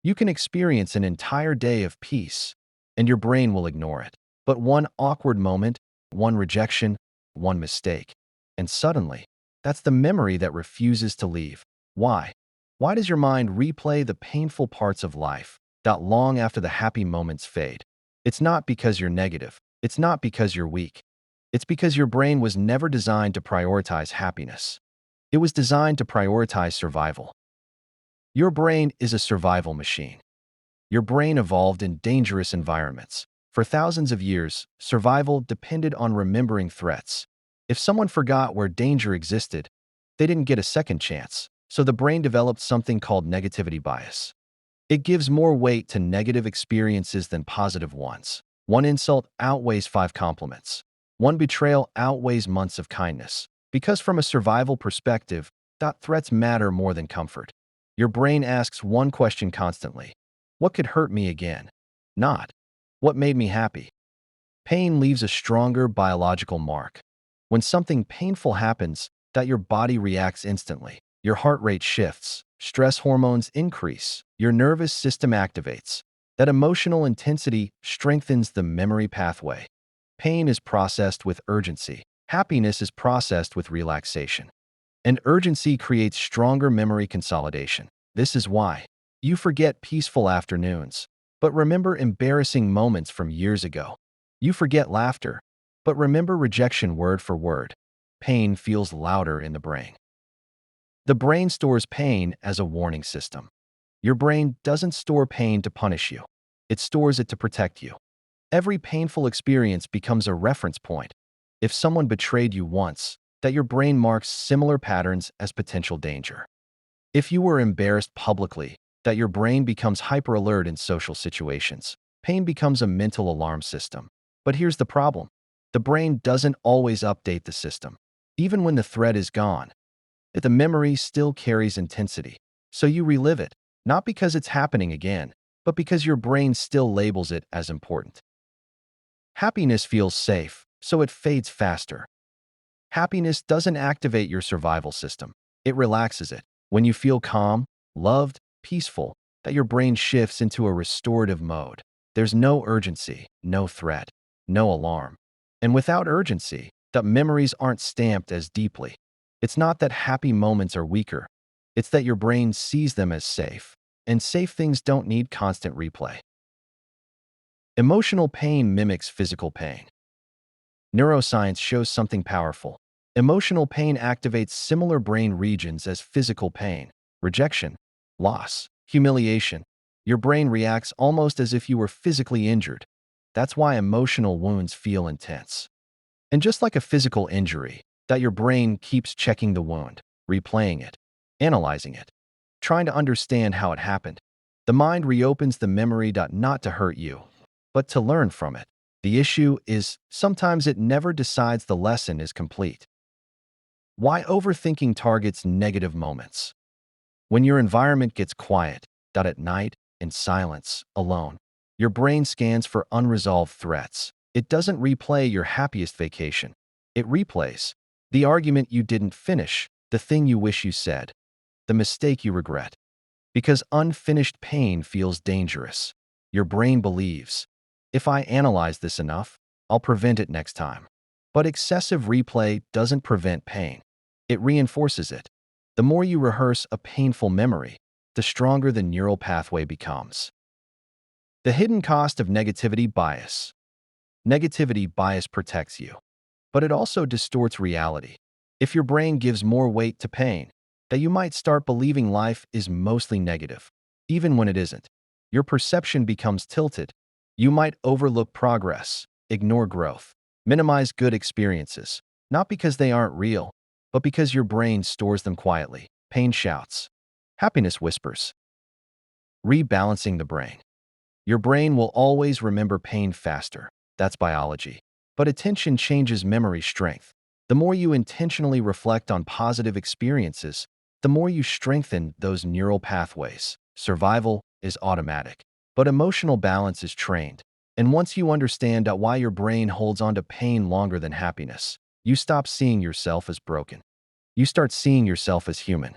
You can experience an entire day of peace, and your brain will ignore it. But one awkward moment, one rejection, one mistake, and suddenly, that's the memory that refuses to leave. Why? Why does your mind replay the painful parts of life that long after the happy moments fade? It's not because you're negative. It's not because you're weak. It's because your brain was never designed to prioritize happiness. It was designed to prioritize survival. Your brain is a survival machine. Your brain evolved in dangerous environments. For thousands of years, survival depended on remembering threats. If someone forgot where danger existed, they didn't get a second chance. So the brain developed something called negativity bias. It gives more weight to negative experiences than positive ones. One insult outweighs 5 compliments. One betrayal outweighs months of kindness. Because from a survival perspective, threats matter more than comfort. Your brain asks one question constantly: what could hurt me again? Not, what made me happy? Pain leaves a stronger biological mark. When something painful happens, your body reacts instantly. Your heart rate shifts, stress hormones increase, your nervous system activates. That emotional intensity strengthens the memory pathway. Pain is processed with urgency. Happiness is processed with relaxation. And urgency creates stronger memory consolidation. This is why you forget peaceful afternoons, but remember embarrassing moments from years ago. You forget laughter, but remember rejection word for word. Pain feels louder in the brain. The brain stores pain as a warning system. Your brain doesn't store pain to punish you. It stores it to protect you. Every painful experience becomes a reference point. If someone betrayed you once, your brain marks similar patterns as potential danger. If you were embarrassed publicly, your brain becomes hyper-alert in social situations. Pain becomes a mental alarm system. But here's the problem. The brain doesn't always update the system. Even when the threat is gone, the memory still carries intensity. So you relive it, not because it's happening again, but because your brain still labels it as important. Happiness feels safe, so it fades faster. Happiness doesn't activate your survival system. It relaxes it. When you feel calm, loved, peaceful, your brain shifts into a restorative mode. There's no urgency, no threat, no alarm. And without urgency, memories aren't stamped as deeply. It's not that happy moments are weaker. It's that your brain sees them as safe. And safe things don't need constant replay. Emotional pain mimics physical pain. Neuroscience shows something powerful. Emotional pain activates similar brain regions as physical pain. Rejection, loss, humiliation. Your brain reacts almost as if you were physically injured. That's why emotional wounds feel intense. And just like a physical injury, your brain keeps checking the wound, replaying it, analyzing it, trying to understand how it happened. The mind reopens the memory not to hurt you, but to learn from it. The issue is sometimes it never decides the lesson is complete. Why overthinking targets negative moments? When your environment gets quiet, at night, in silence, alone, your brain scans for unresolved threats. It doesn't replay your happiest vacation. It replays the argument you didn't finish, the thing you wish you said, the mistake you regret. Because unfinished pain feels dangerous. Your brain believes, if I analyze this enough, I'll prevent it next time. But excessive replay doesn't prevent pain. It reinforces it. The more you rehearse a painful memory, the stronger the neural pathway becomes. The hidden cost of negativity bias. Negativity bias protects you, but it also distorts reality. If your brain gives more weight to pain, you might start believing life is mostly negative, even when it isn't. Your perception becomes tilted. You might overlook progress, ignore growth, minimize good experiences, not because they aren't real, but because your brain stores them quietly. Pain shouts. Happiness whispers. Rebalancing the brain. Your brain will always remember pain faster. That's biology. But attention changes memory strength. The more you intentionally reflect on positive experiences, the more you strengthen those neural pathways. Survival is automatic, but emotional balance is trained. And once you understand why your brain holds on to pain longer than happiness, you stop seeing yourself as broken. You start seeing yourself as human.